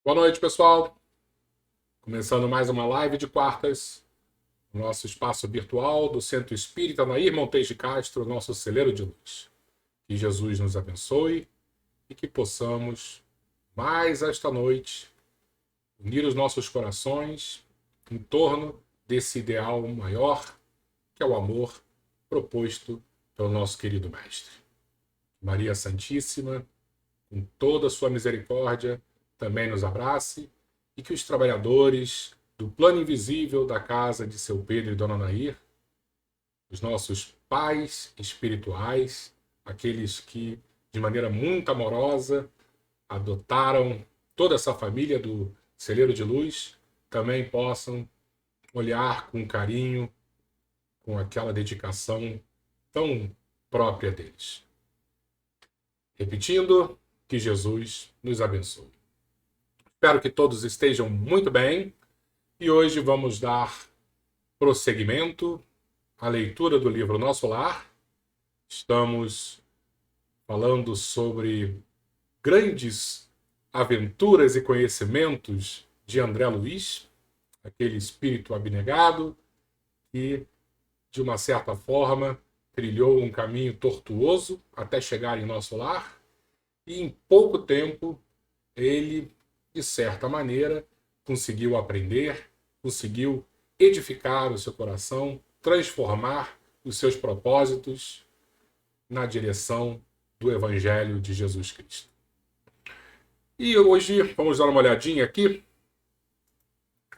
Boa noite, pessoal. Começando mais uma live de quartas, no nosso espaço virtual do Centro Espírita Nair Montes de Castro, nosso celeiro de luz. Que Jesus nos abençoe e que possamos, mais esta noite, unir os nossos corações em torno desse ideal maior, que é o amor proposto pelo nosso querido Mestre. Maria Santíssima, com toda a sua misericórdia, também nos abrace e que os trabalhadores do plano invisível da casa de seu Pedro e Dona Nair, os nossos pais espirituais, aqueles que de maneira muito amorosa adotaram toda essa família do Celeiro de Luz, também possam olhar com carinho, com aquela dedicação tão própria deles. Repetindo, que Jesus nos abençoe. Espero que todos estejam muito bem e hoje vamos dar prosseguimento à leitura do livro Nosso Lar. Estamos falando sobre grandes aventuras e conhecimentos de André Luiz, aquele espírito abnegado que, de uma certa forma, trilhou um caminho tortuoso até chegar em nosso lar e, em pouco tempo, ele, de certa maneira, conseguiu aprender, conseguiu edificar o seu coração, transformar os seus propósitos na direção do Evangelho de Jesus Cristo. E hoje vamos dar uma olhadinha aqui,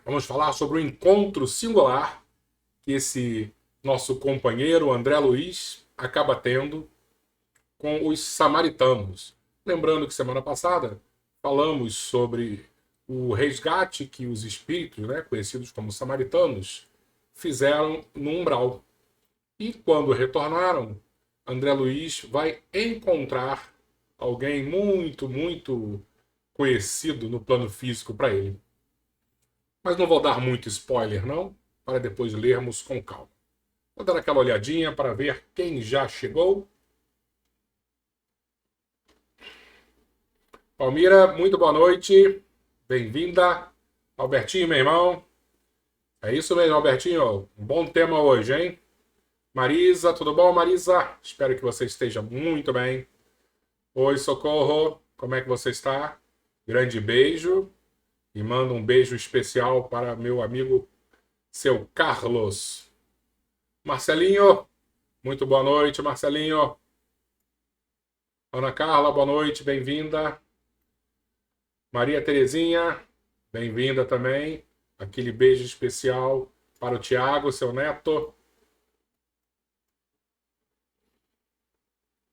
vamos falar sobre o encontro singular que esse nosso companheiro André Luiz acaba tendo com os samaritanos. Lembrando que semana passada falamos sobre o resgate que os espíritos, conhecidos como samaritanos, fizeram no umbral. E quando retornaram, André Luiz vai encontrar alguém muito, muito conhecido no plano físico para ele. Mas não vou dar muito spoiler, não, para depois lermos com calma. Vou dar aquela olhadinha para ver quem já chegou. Palmira, muito boa noite. Bem-vinda. Albertinho, meu irmão. É isso mesmo, Albertinho. Um bom tema hoje, hein? Marisa, tudo bom, Marisa? Espero que você esteja muito bem. Oi, Socorro. Como é que você está? Grande beijo. E mando um beijo especial para meu amigo, seu Carlos. Marcelinho, muito boa noite, Marcelinho. Ana Carla, boa noite, bem-vinda. Maria Terezinha, bem-vinda também. Aquele beijo especial para o Tiago, seu neto.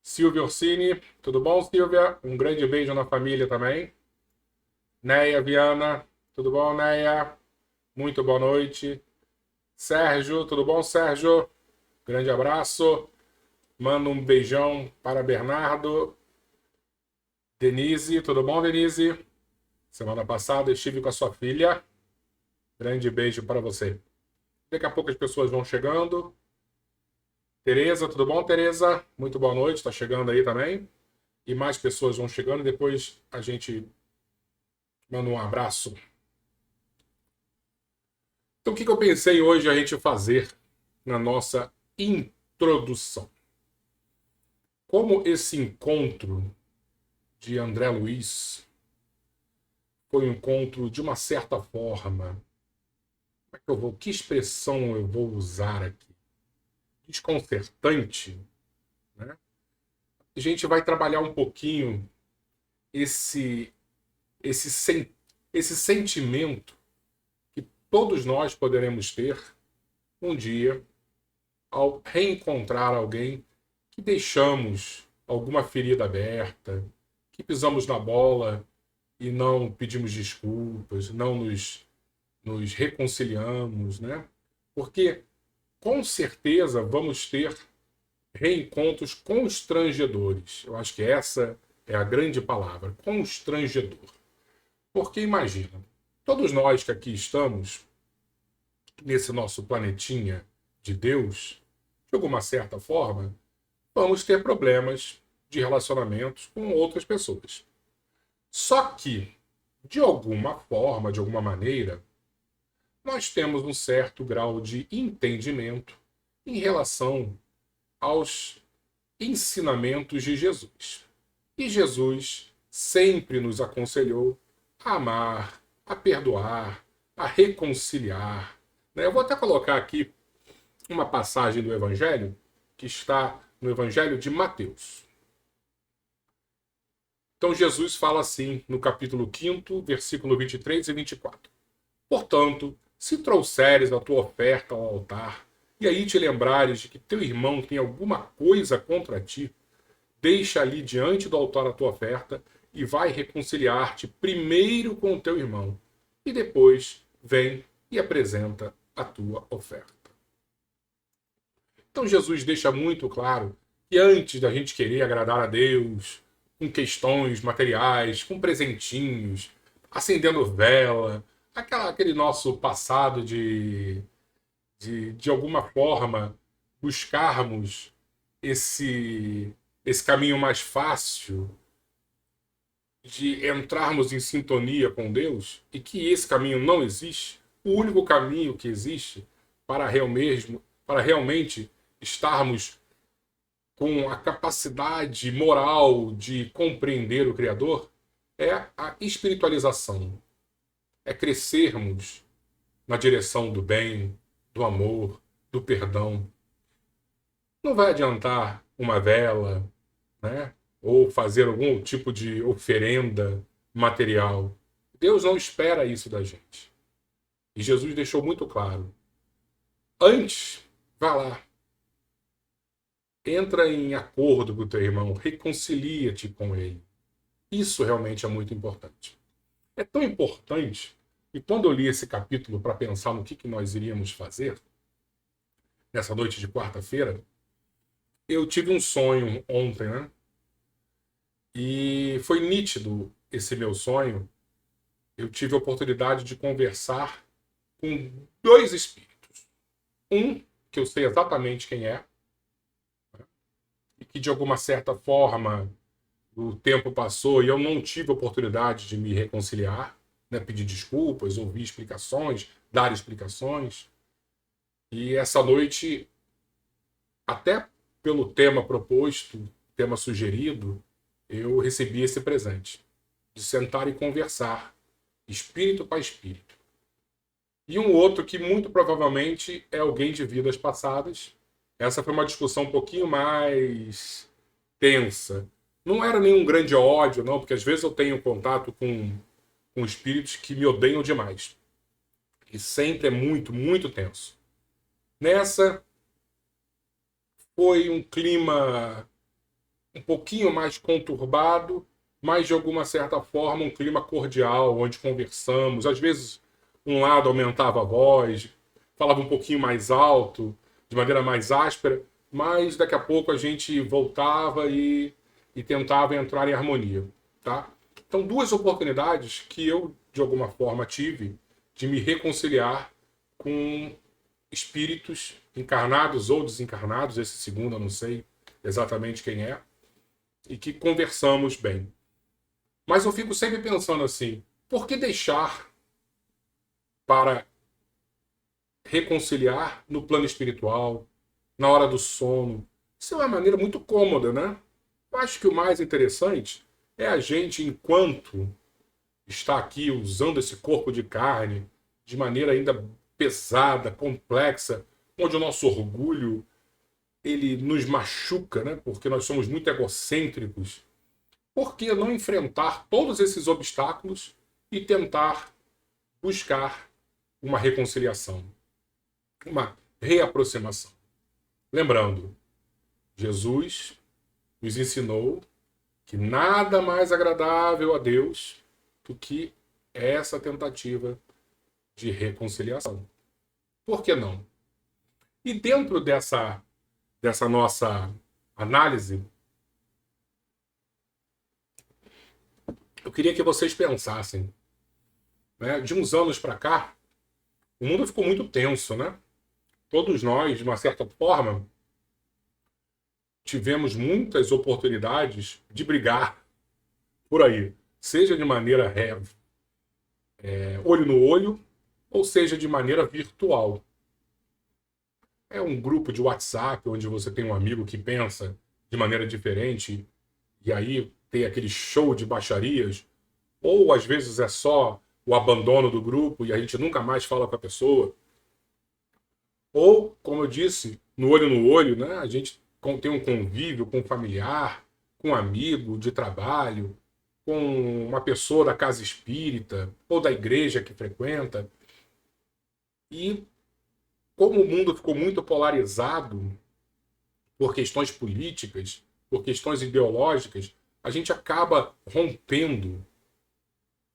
Silvia Orsini, tudo bom, Silvia? Um grande beijo na família também. Neia Viana, tudo bom, Neia? Muito boa noite. Sérgio, tudo bom, Sérgio? Grande abraço. Mando um beijão para Bernardo. Denise, tudo bom, Denise? Semana passada estive com a sua filha. Grande beijo para você. Daqui a pouco as pessoas vão chegando. Tereza, tudo bom, Tereza? Muito boa noite, está chegando aí também. E mais pessoas vão chegando, depois a gente manda um abraço. Então, o que eu pensei hoje a gente fazer na nossa introdução? Como esse encontro de André Luiz foi um encontro de uma certa forma. Que expressão eu vou usar aqui? Desconcertante, né? A gente vai trabalhar um pouquinho esse, esse, esse sentimento que todos nós poderemos ter um dia ao reencontrar alguém que deixamos alguma ferida aberta, que pisamos na bola e não pedimos desculpas, não nos reconciliamos, né? Porque com certeza vamos ter reencontros constrangedores. Eu acho que essa é a grande palavra, constrangedor. Porque imagina, todos nós que aqui estamos, nesse nosso planetinha de Deus, de alguma certa forma, vamos ter problemas de relacionamentos com outras pessoas. Só que de alguma forma, de alguma maneira, nós temos um certo grau de entendimento em relação aos ensinamentos de Jesus. E Jesus sempre nos aconselhou a amar, a perdoar, a reconciliar. Eu vou até colocar aqui uma passagem do Evangelho que está no Evangelho de Mateus. Então Jesus fala assim no capítulo 5, versículo 23 e 24. Portanto, se trouxeres a tua oferta ao altar, e aí te lembrares de que teu irmão tem alguma coisa contra ti, deixa ali diante do altar a tua oferta e vai reconciliar-te primeiro com o teu irmão, e depois vem e apresenta a tua oferta. Então Jesus deixa muito claro que antes da gente querer agradar a Deus com questões materiais, com presentinhos, acendendo vela, aquele nosso passado de alguma forma buscarmos esse caminho mais fácil de entrarmos em sintonia com Deus, e que esse caminho não existe. O único caminho que existe para realmente estarmos com a capacidade moral de compreender o Criador é a espiritualização. É crescermos na direção do bem, do amor, do perdão. Não vai adiantar uma vela, né? Ou fazer algum tipo de oferenda material. Deus não espera isso da gente. E Jesus deixou muito claro. Antes, vá lá. Entra em acordo com o teu irmão. Reconcilia-te com ele. Isso realmente é muito importante. É tão importante, e quando eu li esse capítulo para pensar no que nós iríamos fazer, nessa noite de quarta-feira, eu tive um sonho ontem, né? E foi nítido esse meu sonho. Eu tive a oportunidade de conversar com dois espíritos. Um, que eu sei exatamente quem é, e que de alguma certa forma o tempo passou e eu não tive a oportunidade de me reconciliar, né? Pedir desculpas, ouvir explicações, dar explicações. E essa noite, até pelo tema proposto, tema sugerido, eu recebi esse presente de sentar e conversar, espírito para espírito. E um outro que muito provavelmente é alguém de vidas passadas. Essa foi uma discussão um pouquinho mais tensa. Não era nenhum grande ódio, não, porque às vezes eu tenho contato com espíritos que me odeiam demais. E sempre é muito, muito tenso. Nessa, foi um clima um pouquinho mais conturbado, mas de alguma certa forma um clima cordial, onde conversamos. Às vezes um lado aumentava a voz, falava um pouquinho mais alto, de maneira mais áspera, mas daqui a pouco a gente voltava e tentava entrar em harmonia. Tá? Então, duas oportunidades que eu, de alguma forma, tive de me reconciliar com espíritos encarnados ou desencarnados, esse segundo eu não sei exatamente quem é, e que conversamos bem. Mas eu fico sempre pensando assim, por que deixar para reconciliar no plano espiritual, na hora do sono? Isso é uma maneira muito cômoda, né? Eu acho que o mais interessante é a gente, enquanto está aqui usando esse corpo de carne de maneira ainda pesada, complexa, onde o nosso orgulho ele nos machuca, né? Porque nós somos muito egocêntricos. Por que não enfrentar todos esses obstáculos e tentar buscar uma reconciliação, uma reaproximação? Lembrando, Jesus nos ensinou que nada mais agradável a Deus do que essa tentativa de reconciliação. Por que não? E dentro dessa nossa análise, eu queria que vocês pensassem, né? De uns anos para cá, o mundo ficou muito tenso, né? Todos nós, de uma certa forma, tivemos muitas oportunidades de brigar por aí, seja de maneira olho no olho, ou seja, de maneira virtual. É um grupo de WhatsApp onde você tem um amigo que pensa de maneira diferente e aí tem aquele show de baixarias, ou às vezes é só o abandono do grupo e a gente nunca mais fala com a pessoa. Ou, como eu disse, no olho, né? A gente tem um convívio com um familiar, com um amigo de trabalho, com uma pessoa da casa espírita ou da igreja que frequenta. E como o mundo ficou muito polarizado por questões políticas, por questões ideológicas, a gente acaba rompendo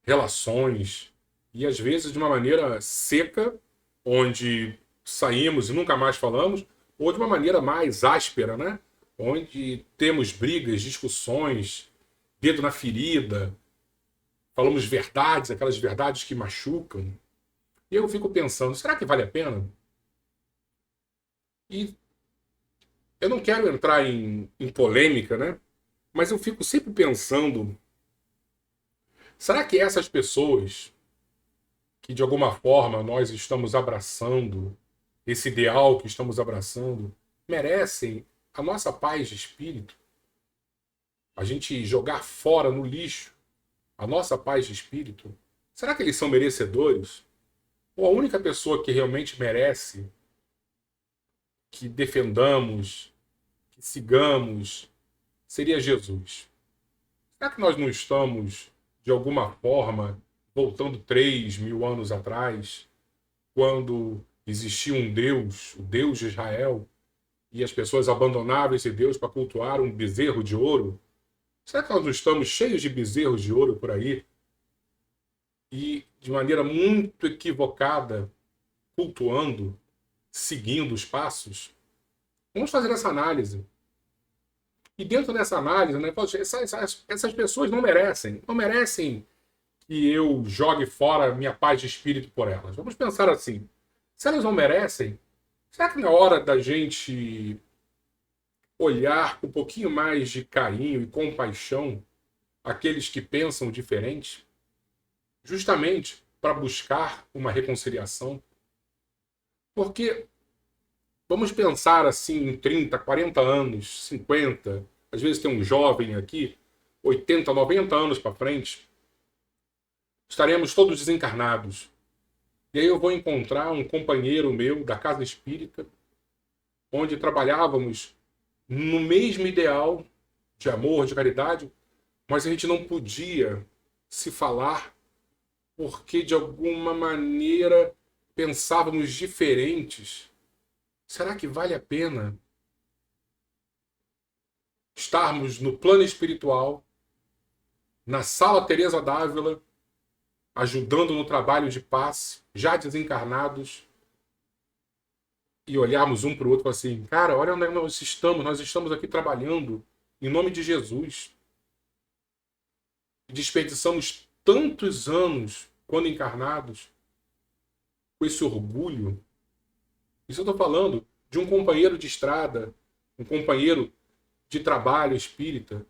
relações e às vezes de uma maneira seca, onde saímos e nunca mais falamos, ou de uma maneira mais áspera, né? Onde temos brigas, discussões, dedo na ferida, falamos verdades, aquelas verdades que machucam. E eu fico pensando, será que vale a pena? E eu não quero entrar em polêmica, né? Mas eu fico sempre pensando, será que essas pessoas que de alguma forma nós estamos abraçando, esse ideal que estamos abraçando, merecem a nossa paz de espírito? A gente jogar fora no lixo a nossa paz de espírito? Será que eles são merecedores? Ou a única pessoa que realmente merece que defendamos, que sigamos, seria Jesus? Será que nós não estamos, de alguma forma, voltando 3.000 anos atrás, quando existia um Deus, o Deus de Israel, e as pessoas abandonavam esse Deus para cultuar um bezerro de ouro? Será que nós não estamos cheios de bezerros de ouro por aí e, de maneira muito equivocada, cultuando, seguindo os passos? Vamos fazer essa análise. E dentro dessa análise, né, essas pessoas não merecem que eu jogue fora minha paz de espírito por elas. Vamos pensar assim: se elas não merecem, será que na hora da gente olhar com um pouquinho mais de carinho e compaixão aqueles que pensam diferente, justamente para buscar uma reconciliação? Porque vamos pensar assim em 30, 40 anos, 50, às vezes tem um jovem aqui, 80, 90 anos para frente, estaremos todos desencarnados. E aí eu vou encontrar um companheiro meu da casa espírita, onde trabalhávamos no mesmo ideal de amor, de caridade, mas a gente não podia se falar porque de alguma maneira pensávamos diferentes. Será que vale a pena estarmos no plano espiritual, na sala Teresa d'Ávila, ajudando no trabalho de paz, já desencarnados, e olharmos um para o outro e falar assim: cara, olha onde nós estamos aqui trabalhando em nome de Jesus. Desperdiçamos tantos anos, quando encarnados, com esse orgulho. Isso eu estou falando de um companheiro de estrada, um companheiro de trabalho espírita.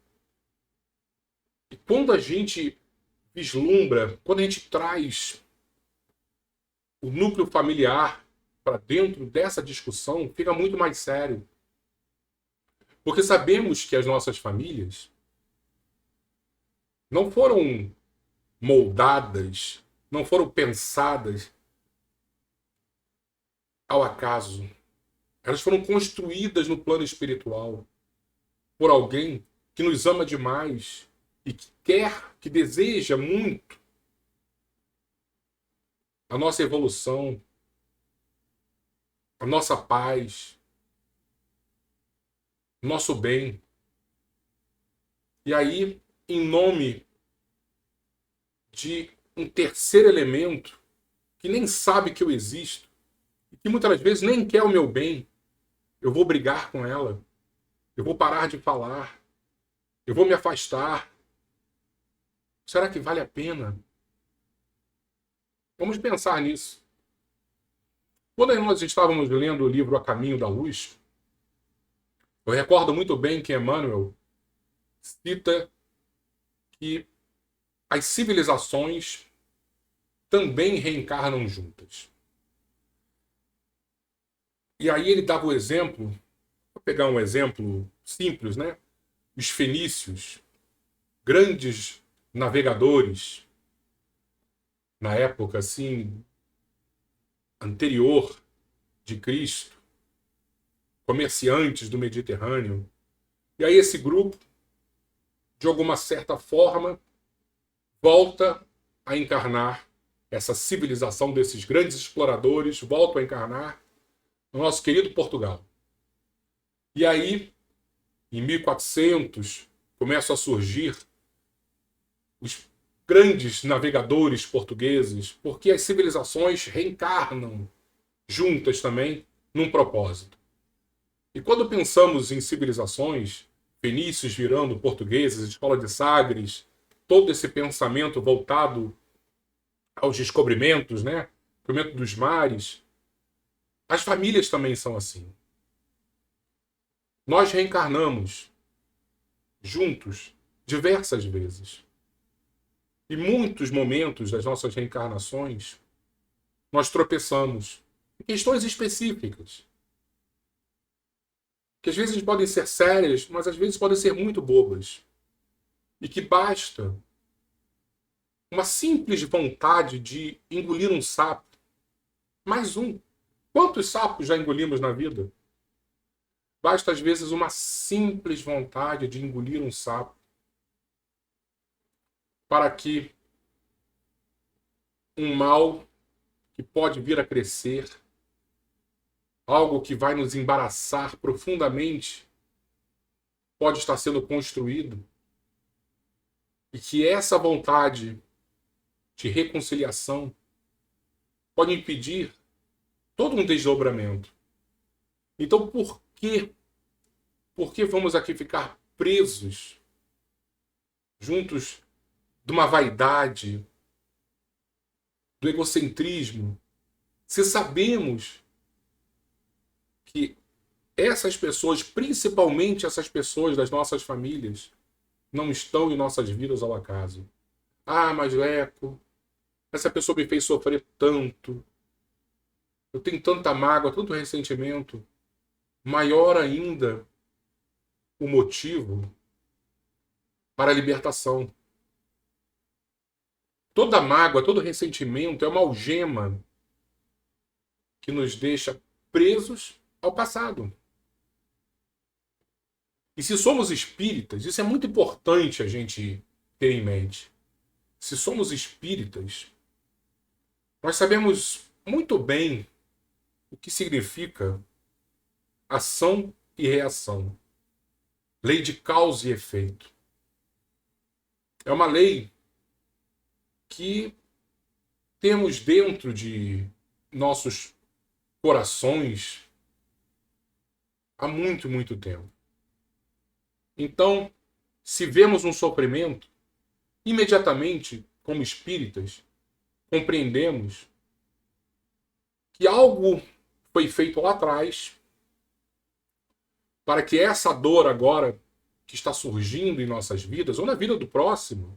E quando a gente vislumbra, quando a gente traz o núcleo familiar para dentro dessa discussão, fica muito mais sério. Porque sabemos que as nossas famílias não foram moldadas, não foram pensadas ao acaso. Elas foram construídas no plano espiritual por alguém que nos ama demais e que quer, que deseja muito a nossa evolução, a nossa paz, o nosso bem. E aí, em nome de um terceiro elemento que nem sabe que eu existo e que muitas vezes nem quer o meu bem, eu vou brigar com ela, eu vou parar de falar, eu vou me afastar. Será que vale a pena? Vamos pensar nisso. Quando nós estávamos lendo o livro A Caminho da Luz, eu recordo muito bem que Emmanuel cita que as civilizações também reencarnam juntas. E aí ele dava o exemplo, vou pegar um exemplo simples, né? Os fenícios, grandes navegadores, na época assim anterior de Cristo, comerciantes do Mediterrâneo. E aí esse grupo, de alguma certa forma, volta a encarnar essa civilização desses grandes exploradores, volta a encarnar no nosso querido Portugal. E aí, em 1400, começam a surgir os grandes navegadores portugueses, porque as civilizações reencarnam juntas também num propósito. E quando pensamos em civilizações, fenícios virando portugueses, escola de Sagres, todo esse pensamento voltado aos descobrimentos, né? Descobrimento dos mares, as famílias também são assim. Nós reencarnamos juntos diversas vezes. Em muitos momentos das nossas reencarnações, nós tropeçamos em questões específicas, que às vezes podem ser sérias, mas às vezes podem ser muito bobas. E que basta uma simples vontade de engolir um sapo. Mais um. Quantos sapos já engolimos na vida? Basta às vezes uma simples vontade de engolir um sapo para que um mal que pode vir a crescer, algo que vai nos embaraçar profundamente, pode estar sendo construído, e que essa vontade de reconciliação pode impedir todo um desdobramento. Então, por quê? Por que vamos aqui ficar presos juntos de uma vaidade, do egocentrismo, se sabemos que essas pessoas, principalmente essas pessoas das nossas famílias, não estão em nossas vidas ao acaso? Ah, mas Leco, essa pessoa me fez sofrer tanto, eu tenho tanta mágoa, tanto ressentimento. Maior ainda o motivo para a libertação. Toda mágoa, todo ressentimento é uma algema que nos deixa presos ao passado. E se somos espíritas, isso é muito importante a gente ter em mente. Se somos espíritas, nós sabemos muito bem o que significa ação e reação. Lei de causa e efeito. É uma lei que temos dentro de nossos corações há muito, muito tempo. Então, se vemos um sofrimento, imediatamente, como espíritas, compreendemos que algo foi feito lá atrás para que essa dor agora que está surgindo em nossas vidas, ou na vida do próximo,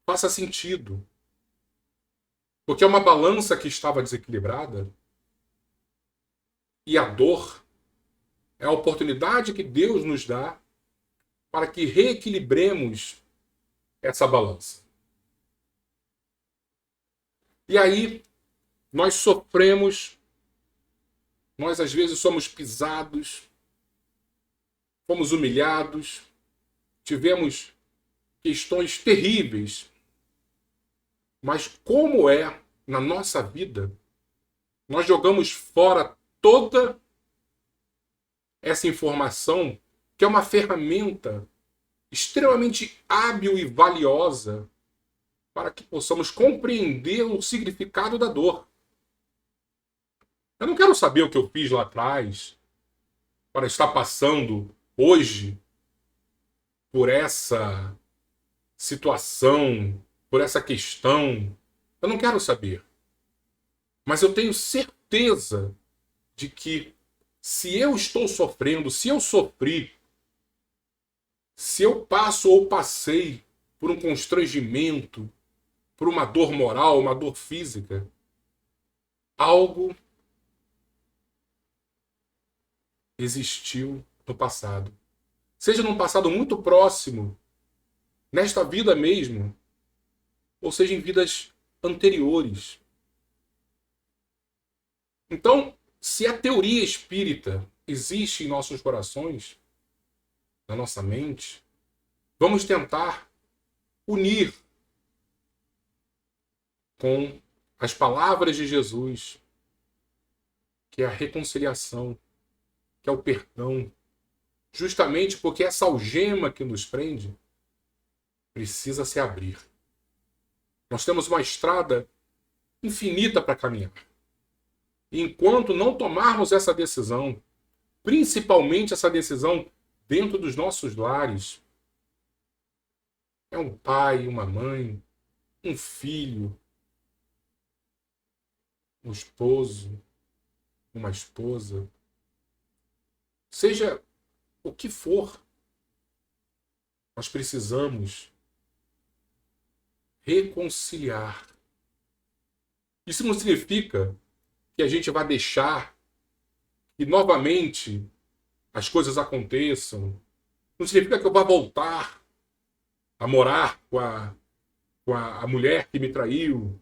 faça sentido. Porque é uma balança que estava desequilibrada, e a dor é a oportunidade que Deus nos dá para que reequilibremos essa balança. E aí, nós sofremos, nós às vezes somos pisados, fomos humilhados, tivemos questões terríveis. Mas como é na nossa vida, nós jogamos fora toda essa informação, que é uma ferramenta extremamente hábil e valiosa para que possamos compreender o significado da dor. Eu não quero saber o que eu fiz lá atrás para estar passando hoje por essa situação, por essa questão. Eu não quero saber. Mas eu tenho certeza de que se eu estou sofrendo, se eu sofri, se eu passo ou passei por um constrangimento, por uma dor moral, uma dor física, algo existiu no passado. Seja num passado muito próximo, nesta vida mesmo, ou seja em vidas anteriores. Então, se a teoria espírita existe em nossos corações, na nossa mente, vamos tentar unir com as palavras de Jesus, que é a reconciliação, que é o perdão, justamente porque essa algema que nos prende precisa se abrir. Nós temos uma estrada infinita para caminhar. E enquanto não tomarmos essa decisão, principalmente essa decisão dentro dos nossos lares, é um pai, uma mãe, um filho, um esposo, uma esposa, seja o que for, nós precisamos reconciliar. Isso não significa que a gente vai deixar que novamente as coisas aconteçam. Não significa que eu vá voltar a morar com a mulher que me traiu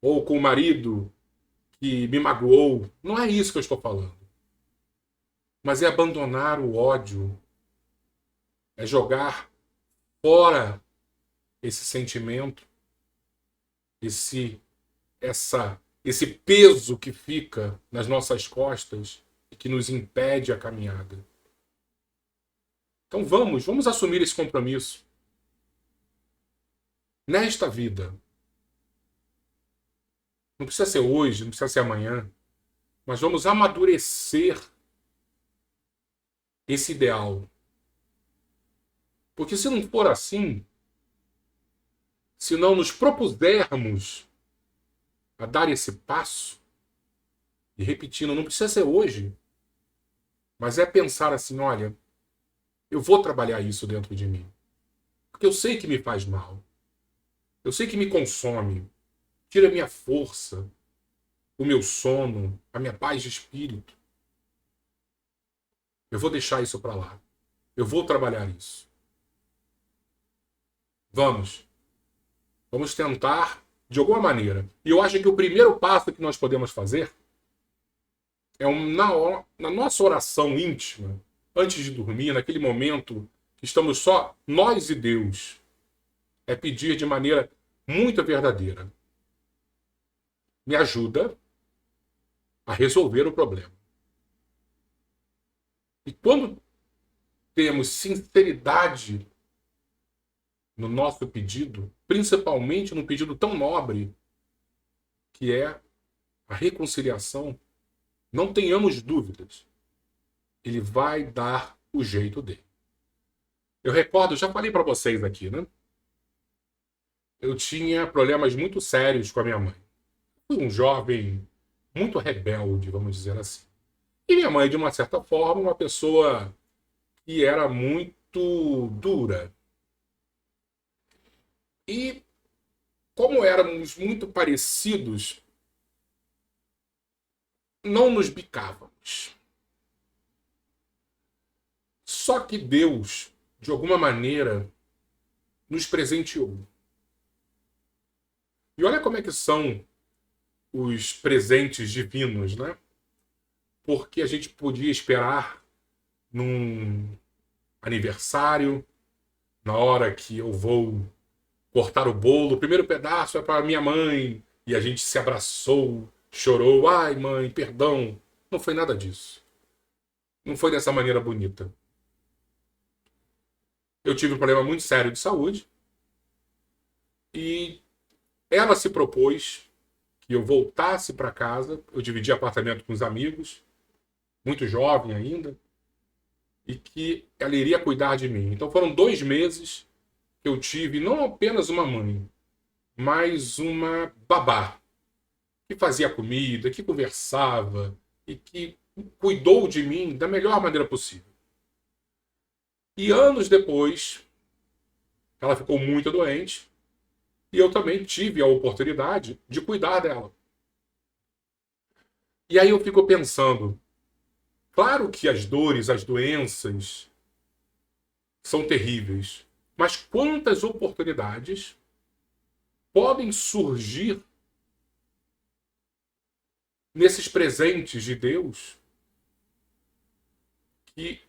ou com o marido que me magoou. Não é isso que eu estou falando. Mas é abandonar o ódio, é jogar fora esse sentimento, esse peso que fica nas nossas costas e que nos impede a caminhada. Então vamos assumir esse compromisso. Nesta vida, não precisa ser hoje, não precisa ser amanhã, mas vamos amadurecer esse ideal. Porque se não for assim, se não nos propusermos a dar esse passo, e repetindo, não precisa ser hoje, mas é pensar assim, olha, eu vou trabalhar isso dentro de mim. Porque eu sei que me faz mal. Eu sei que me consome, tira a minha força, o meu sono, a minha paz de espírito. Eu vou deixar isso para lá. Eu vou trabalhar isso. Vamos tentar de alguma maneira. E eu acho que o primeiro passo que nós podemos fazer é na nossa oração íntima, antes de dormir, naquele momento que estamos só nós e Deus, é pedir de maneira muito verdadeira: me ajuda a resolver o problema. E quando temos sinceridade no nosso pedido, principalmente num pedido tão nobre, que é a reconciliação, não tenhamos dúvidas, ele vai dar o jeito dele. Eu recordo, já falei para vocês aqui, né? Eu tinha problemas muito sérios com a minha mãe. Fui um jovem muito rebelde, vamos dizer assim. E minha mãe, de uma certa forma, uma pessoa que era muito dura. E como éramos muito parecidos, não nos bicávamos. Só que Deus, de alguma maneira, nos presenteou. E olha como é que são os presentes divinos, né? Porque a gente podia esperar num aniversário, na hora que eu vou cortar o bolo, o primeiro pedaço é para minha mãe, e a gente se abraçou, chorou, ai mãe, perdão. Não foi nada disso. Não foi dessa maneira bonita. Eu tive um problema muito sério de saúde e ela se propôs que eu voltasse para casa. Eu dividi apartamento com os amigos, muito jovem ainda, e que ela iria cuidar de mim. Então foram 2 meses que eu tive não apenas uma mãe, mas uma babá, que fazia comida, que conversava e que cuidou de mim da melhor maneira possível. E anos depois, ela ficou muito doente E eu também tive a oportunidade de cuidar dela. E aí eu fico pensando, claro que as dores, as doenças são terríveis, mas quantas oportunidades podem surgir nesses presentes de Deus que,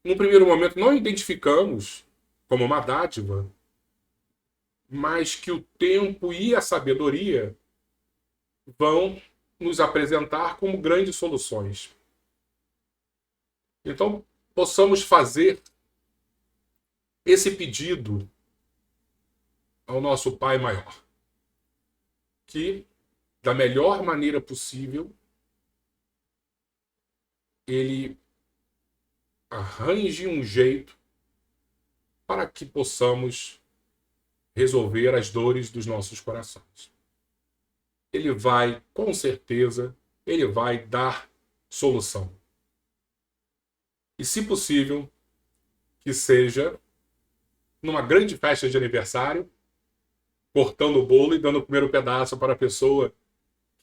no primeiro momento, não identificamos como uma dádiva, mas que o tempo e a sabedoria vão nos apresentar como grandes soluções. Então, possamos fazer esse pedido ao nosso Pai Maior, que, da melhor maneira possível, ele arranje um jeito para que possamos resolver as dores dos nossos corações. Ele vai, com certeza, ele vai dar solução. E, se possível, que seja numa grande festa de aniversário, cortando o bolo e dando o primeiro pedaço para a pessoa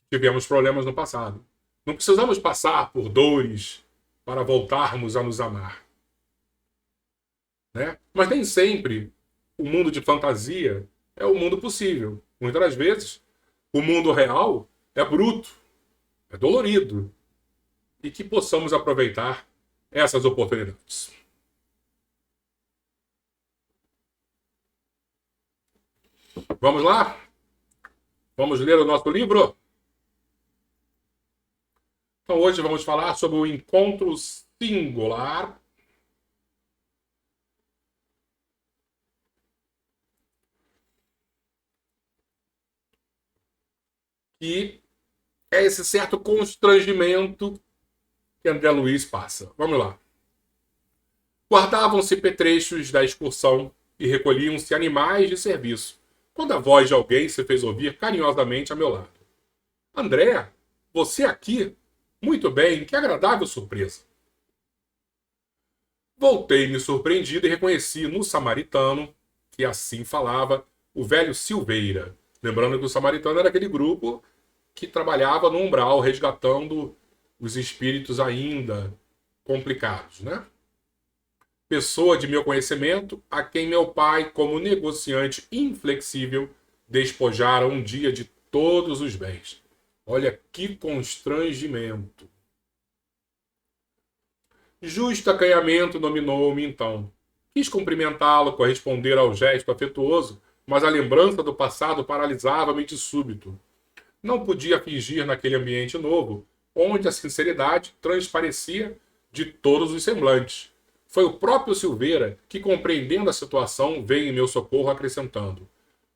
que tivemos problemas no passado. Não precisamos passar por dores para voltarmos a nos amar. Né? Mas nem sempre o mundo de fantasia é o mundo possível. Muitas das vezes, o mundo real é bruto, é dolorido. E que possamos aproveitar essas oportunidades. Vamos lá? Vamos ler o nosso livro? Então hoje vamos falar sobre o encontro singular que é esse certo constrangimento que André Luiz passa. Vamos lá. Guardavam-se petrechos da excursão e recolhiam-se animais de serviço, quando a voz de alguém se fez ouvir carinhosamente a meu lado. André, você aqui? Muito bem, que agradável surpresa. Voltei-me surpreendido e reconheci no samaritano, que assim falava, o velho Silveira. Lembrando que o samaritano era aquele grupo que trabalhava no umbral, resgatando os espíritos ainda complicados, né? Pessoa de meu conhecimento, a quem meu pai, como negociante inflexível, despojara um dia de todos os bens. Olha que constrangimento. Justo acanhamento dominou-me então. Quis cumprimentá-lo, corresponder ao gesto afetuoso, mas a lembrança do passado paralisava-me de súbito. Não podia fingir naquele ambiente novo, onde a sinceridade transparecia de todos os semblantes. Foi o próprio Silveira que, compreendendo a situação, veio em meu socorro acrescentando: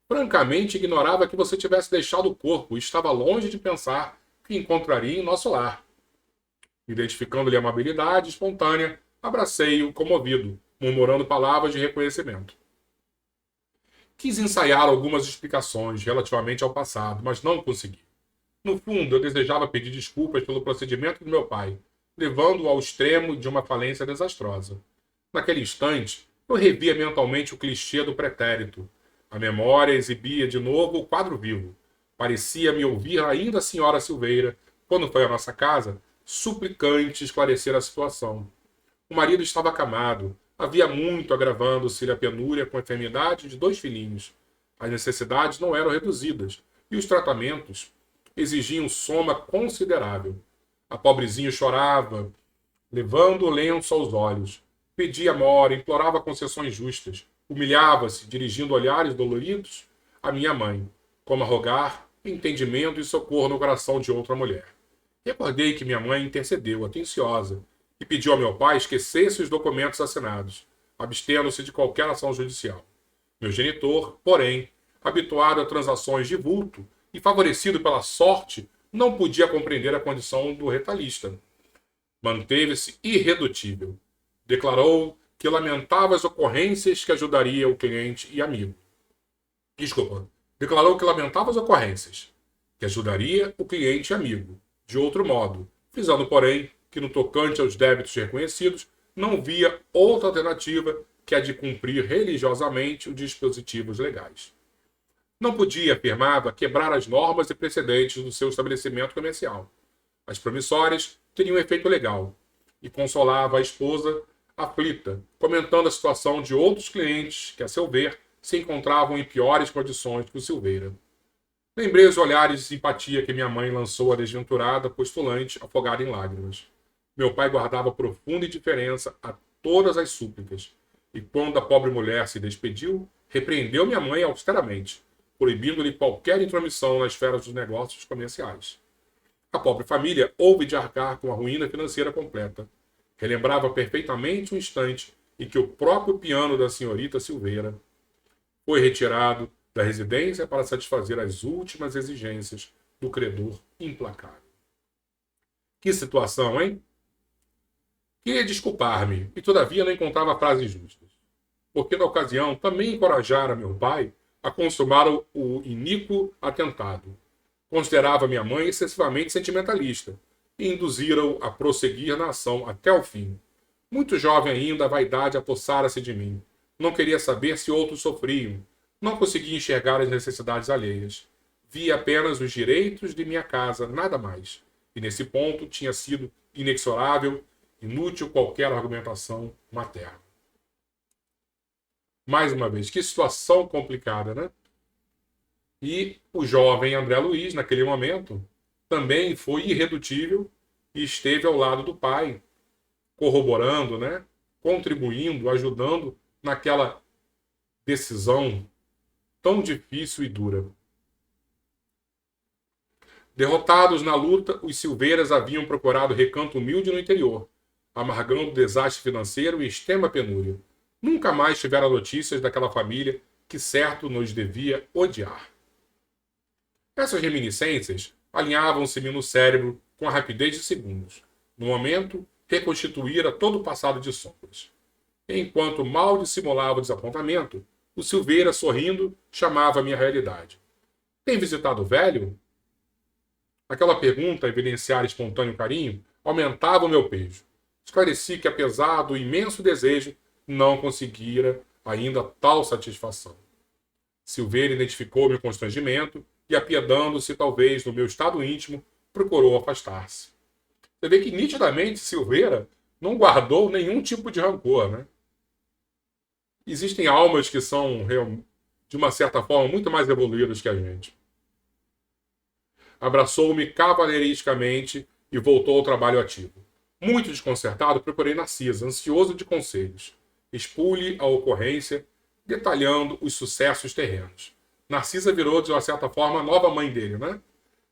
francamente, ignorava que você tivesse deixado o corpo e estava longe de pensar que encontraria em nosso lar. Identificando-lhe a amabilidade espontânea, abracei-o comovido, murmurando palavras de reconhecimento. Quis ensaiar algumas explicações relativamente ao passado, mas não consegui. No fundo, eu desejava pedir desculpas pelo procedimento do meu pai, levando-o ao extremo de uma falência desastrosa. Naquele instante, eu revia mentalmente o clichê do pretérito. A memória exibia de novo o quadro vivo. Parecia-me ouvir ainda a senhora Silveira, quando foi à nossa casa, suplicante esclarecer a situação. O marido estava acamado. Havia muito agravando-se a penúria com a enfermidade de 2 filhinhos. As necessidades não eram reduzidas, e os tratamentos exigiam soma considerável. A pobrezinha chorava, levando o lenço aos olhos. Pedia mora, implorava concessões justas. Humilhava-se, dirigindo olhares doloridos à minha mãe, como a rogar entendimento e socorro no coração de outra mulher. Recordei que minha mãe intercedeu, atenciosa, e pediu ao meu pai esquecesse os documentos assinados, abstendo-se de qualquer ação judicial. Meu genitor, porém, habituado a transações de vulto e favorecido pela sorte, não podia compreender a condição do retalhista. Manteve-se irredutível. Declarou que lamentava as ocorrências que ajudaria o cliente e amigo. Declarou que lamentava as ocorrências que ajudaria o cliente e amigo. De outro modo, frisando, porém, que no tocante aos débitos reconhecidos, não via outra alternativa que a de cumprir religiosamente os dispositivos legais. Não podia, afirmava, quebrar as normas e precedentes do seu estabelecimento comercial. As promissórias teriam um efeito legal, e consolava a esposa aflita, comentando a situação de outros clientes que, a seu ver, se encontravam em piores condições que o Silveira. Lembrei os olhares de simpatia que minha mãe lançou à desventurada postulante, afogada em lágrimas. Meu pai guardava profunda indiferença a todas as súplicas, e quando a pobre mulher se despediu, repreendeu minha mãe austeramente, proibindo-lhe qualquer intromissão na esfera dos negócios comerciais. A pobre família houve de arcar com a ruína financeira completa. Relembrava perfeitamente o instante em que o próprio piano da senhorita Silveira foi retirado da residência para satisfazer as últimas exigências do credor implacável. Que situação, hein? Queria desculpar-me, e todavia não encontrava frases justas, porque na ocasião também encorajara meu pai a consumar o iníquo atentado. Considerava minha mãe excessivamente sentimentalista e induzira-o a prosseguir na ação até o fim. Muito jovem ainda, a vaidade apossara-se de mim. Não queria saber se outros sofriam. Não conseguia enxergar as necessidades alheias. Via apenas os direitos de minha casa, nada mais. E nesse ponto tinha sido inexorável, inútil qualquer argumentação materna. Mais uma vez, que situação complicada, né? E o jovem André Luiz, naquele momento, também foi irredutível e esteve ao lado do pai, corroborando, né? Contribuindo, ajudando naquela decisão tão difícil e dura. Derrotados na luta, os Silveiras haviam procurado recanto humilde no interior, amargando desastre financeiro e extrema penúria. Nunca mais tiveram notícias daquela família que certo nos devia odiar. Essas reminiscências alinhavam-se-me no cérebro com a rapidez de segundos. No momento, reconstituíra todo o passado de sombras. Enquanto mal dissimulava o desapontamento, o Silveira, sorrindo, chamava a minha realidade. Tem visitado o velho? Aquela pergunta, a evidenciar espontâneo carinho, aumentava o meu peso. Esclareci que, apesar do imenso desejo, não conseguira ainda tal satisfação. Silveira identificou meu constrangimento e, apiedando-se talvez no meu estado íntimo, procurou afastar-se. Você vê que nitidamente Silveira não guardou nenhum tipo de rancor, né? Existem almas que são, de uma certa forma, muito mais evoluídas que a gente. Abraçou-me cavalheiristicamente e voltou ao trabalho ativo. Muito desconcertado, procurei Narcisa, ansioso de conselhos. Expus-lhe a ocorrência, detalhando os sucessos terrenos. Narcisa virou, de uma certa forma, a nova mãe dele, né?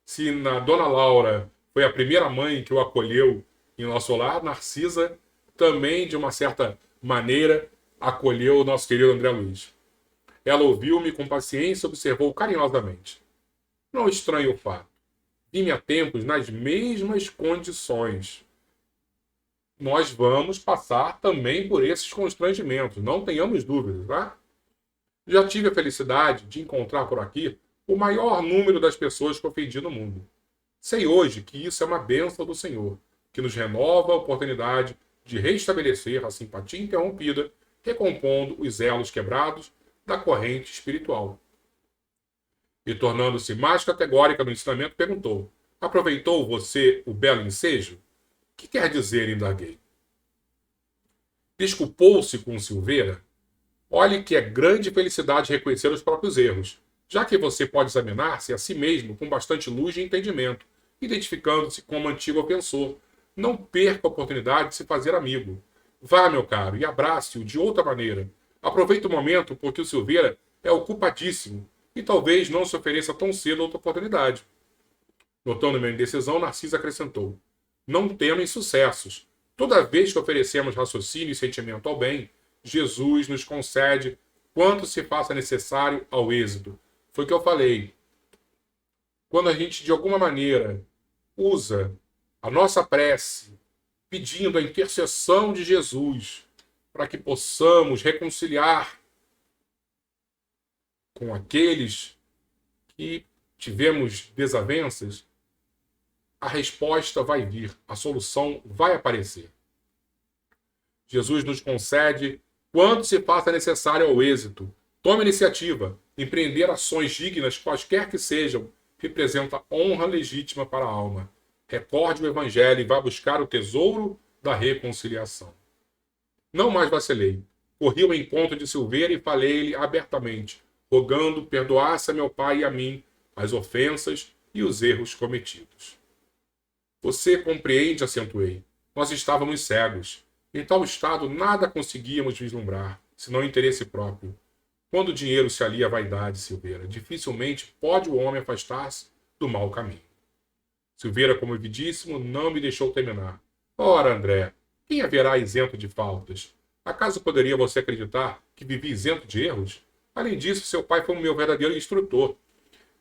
Se na Dona Laura foi a primeira mãe que o acolheu em nosso lar, Narcisa também, de uma certa maneira, acolheu o nosso querido André Luiz. Ela ouviu-me com paciência e observou carinhosamente. Não estranho o fato. Vi-me há tempos nas mesmas condições. Nós vamos passar também por esses constrangimentos, não tenhamos dúvidas, tá? Já tive a felicidade de encontrar por aqui o maior número das pessoas que ofendi no mundo. Sei hoje que isso é uma bênção do Senhor, que nos renova a oportunidade de restabelecer a simpatia interrompida, recompondo os elos quebrados da corrente espiritual. E, tornando-se mais categórica no ensinamento, perguntou: aproveitou você o belo ensejo? Que quer dizer, indaguei? Desculpou-se com Silveira? Olhe que é grande felicidade reconhecer os próprios erros, já que você pode examinar-se a si mesmo com bastante luz e entendimento, identificando-se como antigo ofensor. Não perca a oportunidade de se fazer amigo. Vá, meu caro, e abrace-o de outra maneira. Aproveite o momento, porque o Silveira é ocupadíssimo e talvez não se ofereça tão cedo outra oportunidade. Notando minha indecisão, Narcisa acrescentou: não temem sucessos. Toda vez que oferecemos raciocínio e sentimento ao bem, Jesus nos concede quanto se faça necessário ao êxito. Foi o que eu falei. Quando a gente, de alguma maneira, usa a nossa prece, pedindo a intercessão de Jesus, para que possamos reconciliar com aqueles que tivemos desavenças, a resposta vai vir, a solução vai aparecer. Jesus nos concede quanto se faça necessário ao êxito, Tome a iniciativa. Empreender ações dignas, quaisquer que sejam, representa honra legítima para a alma. Recorde o Evangelho e vá buscar o tesouro da reconciliação. Não mais vacilei. Corri ao encontro de Silveira e falei-lhe abertamente, rogando perdoasse a meu pai e a mim as ofensas e os erros cometidos. Você compreende, acentuei. Nós estávamos cegos. Em tal estado, nada conseguíamos vislumbrar, senão interesse próprio. Quando o dinheiro se alia à vaidade, Silveira, dificilmente pode o homem afastar-se do mau caminho. Silveira, comovidíssimo, não me deixou terminar. Ora, André, quem haverá isento de faltas? Acaso poderia você acreditar que vivi isento de erros? Além disso, seu pai foi o meu verdadeiro instrutor.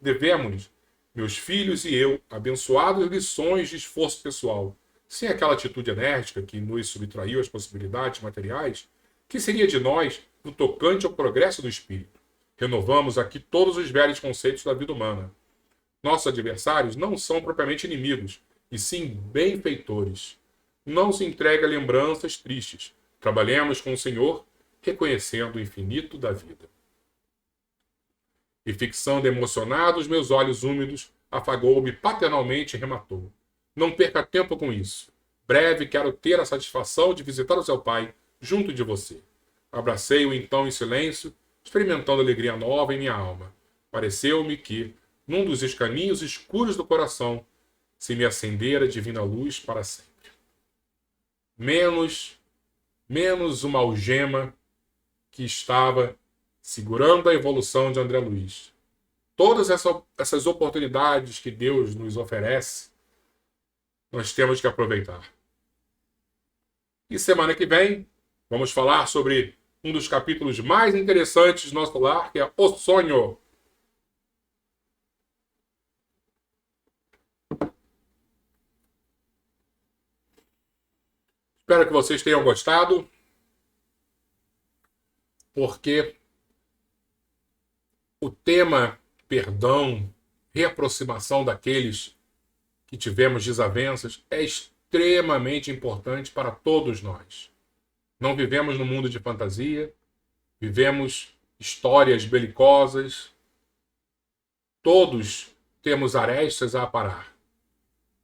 Devemos, meus filhos e eu, abençoadas lições de esforço pessoal. Sem aquela atitude enérgica que nos subtraiu as possibilidades materiais, que seria de nós no tocante ao progresso do espírito? Renovamos aqui todos os velhos conceitos da vida humana. Nossos adversários não são propriamente inimigos, e sim benfeitores. Não se entregue a lembranças tristes. Trabalhemos com o Senhor, reconhecendo o infinito da vida. E fixando emocionados meus olhos úmidos, afagou-me paternalmente e rematou. Não perca tempo com isso. Breve quero ter a satisfação de visitar o seu pai junto de você. Abracei-o então em silêncio, experimentando alegria nova em minha alma. Pareceu-me que, num dos escaninhos escuros do coração, se me acendera a divina luz para sempre. Menos uma algema que estava segurando a evolução de André Luiz. Todas essas oportunidades que Deus nos oferece, nós temos que aproveitar. E semana que vem, vamos falar sobre um dos capítulos mais interessantes do nosso lar, que é o sonho. Espero que vocês tenham gostado, porque o tema perdão, reaproximação daqueles que tivemos desavenças é extremamente importante para todos nós. Não vivemos num mundo de fantasia, vivemos histórias belicosas, todos temos arestas a aparar.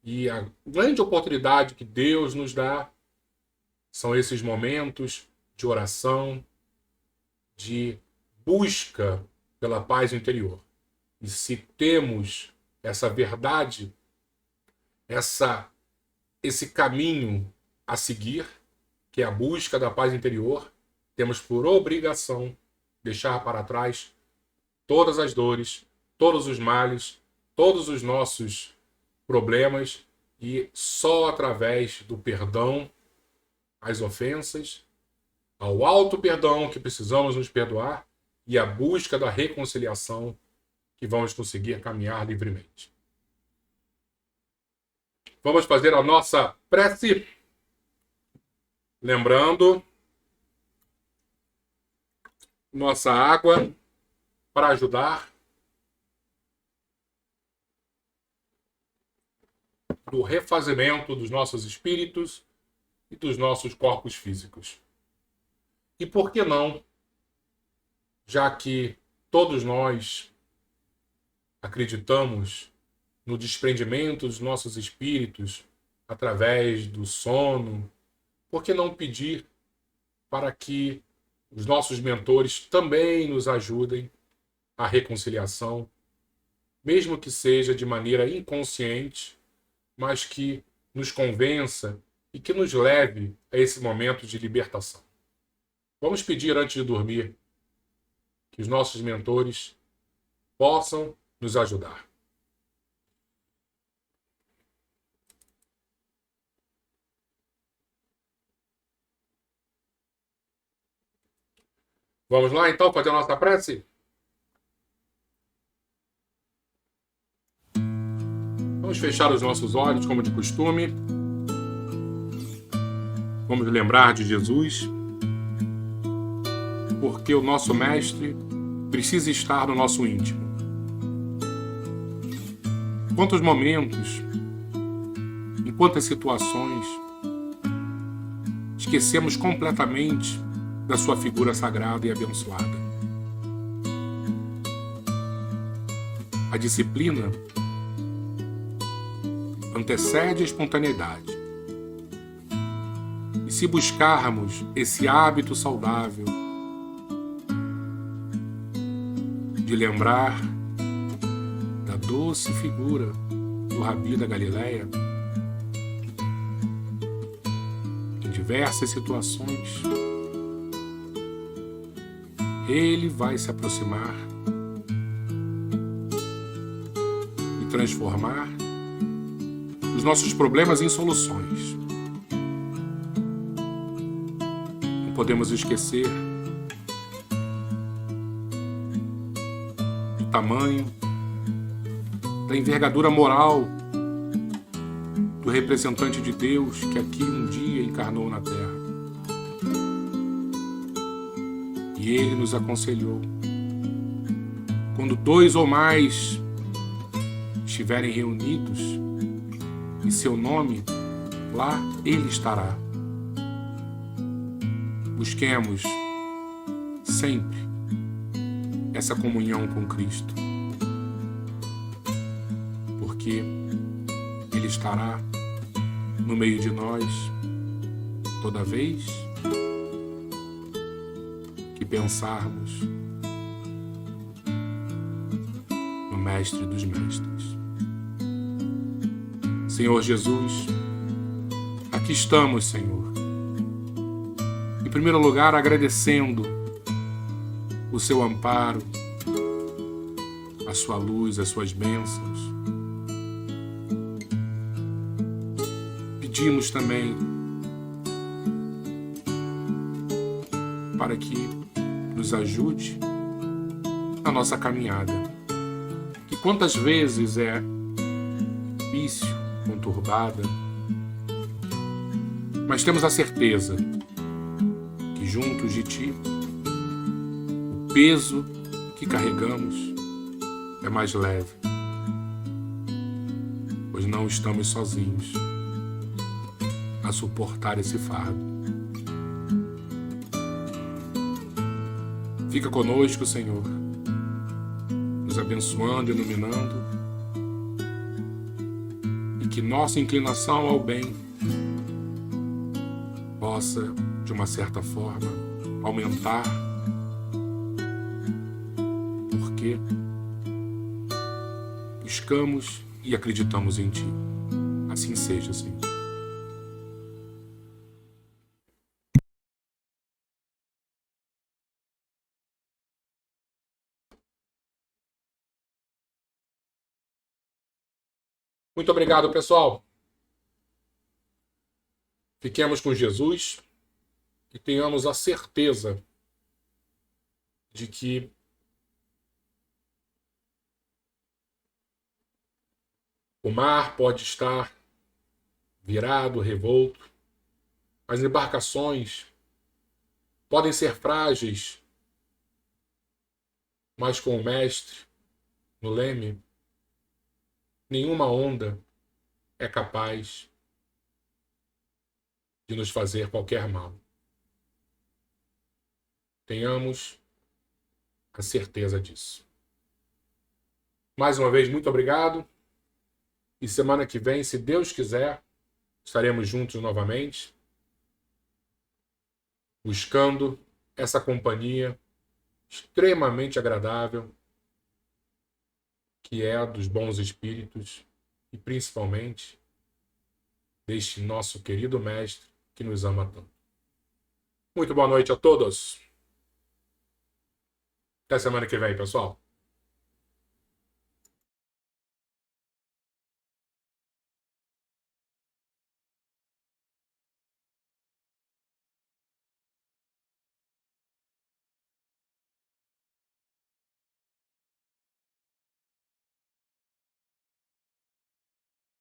E a grande oportunidade que Deus nos dá são esses momentos de oração, de busca pela paz interior. E se temos essa verdade, esse caminho a seguir, que é a busca da paz interior, temos por obrigação deixar para trás todas as dores, todos os males, todos os nossos problemas, e só através do perdão às ofensas, ao auto-perdão que precisamos nos perdoar e a busca da reconciliação que vamos conseguir caminhar livremente. Vamos fazer a nossa prece. Lembrando, nossa água para ajudar no refazimento dos nossos espíritos e dos nossos corpos físicos. E por que não, já que todos nós acreditamos no desprendimento dos nossos espíritos através do sono, por que não pedir para que os nossos mentores também nos ajudem à reconciliação, mesmo que seja de maneira inconsciente, mas que nos convença e que nos leve a esse momento de libertação. Vamos pedir antes de dormir que os nossos mentores possam nos ajudar. Vamos lá, então, fazer a nossa prece? Vamos fechar os nossos olhos, como de costume. Vamos lembrar de Jesus, porque o nosso Mestre precisa estar no nosso íntimo. Quantos momentos, em quantas situações, esquecemos completamente da sua figura sagrada e abençoada. A disciplina antecede a espontaneidade. E se buscarmos esse hábito saudável de lembrar da doce figura do Rabi da Galileia, em diversas situações, ele vai se aproximar e transformar os nossos problemas em soluções. Não podemos esquecer do tamanho, da envergadura moral do representante de Deus que aqui um dia encarnou na Terra. E ele nos aconselhou: quando 2 ou mais estiverem reunidos em seu nome, lá ele estará. Busquemos sempre essa comunhão com Cristo, porque ele estará no meio de nós toda vez que pensarmos no Mestre dos Mestres. Senhor Jesus, aqui estamos, Senhor. Em primeiro lugar, agradecendo o seu amparo, a sua luz, as suas bênçãos. Pedimos também para que nos ajude na nossa caminhada, que quantas vezes é difícil, conturbada, mas temos a certeza que juntos de Ti, o peso que carregamos é mais leve, pois não estamos sozinhos a suportar esse fardo. Fica conosco, Senhor, nos abençoando, iluminando, e que nossa inclinação ao bem possa, de uma certa forma, aumentar, porque buscamos e acreditamos em Ti. Assim seja, Senhor. Muito obrigado, pessoal. Fiquemos com Jesus e tenhamos a certeza de que o mar pode estar virado, revolto, as embarcações podem ser frágeis, mas com o Mestre no leme, nenhuma onda é capaz de nos fazer qualquer mal. Tenhamos a certeza disso. Mais uma vez, muito obrigado. E semana que vem, se Deus quiser, estaremos juntos novamente, buscando essa companhia extremamente agradável, que é a dos bons espíritos e principalmente deste nosso querido Mestre que nos ama tanto. Muito boa noite a todos. Até semana que vem, pessoal.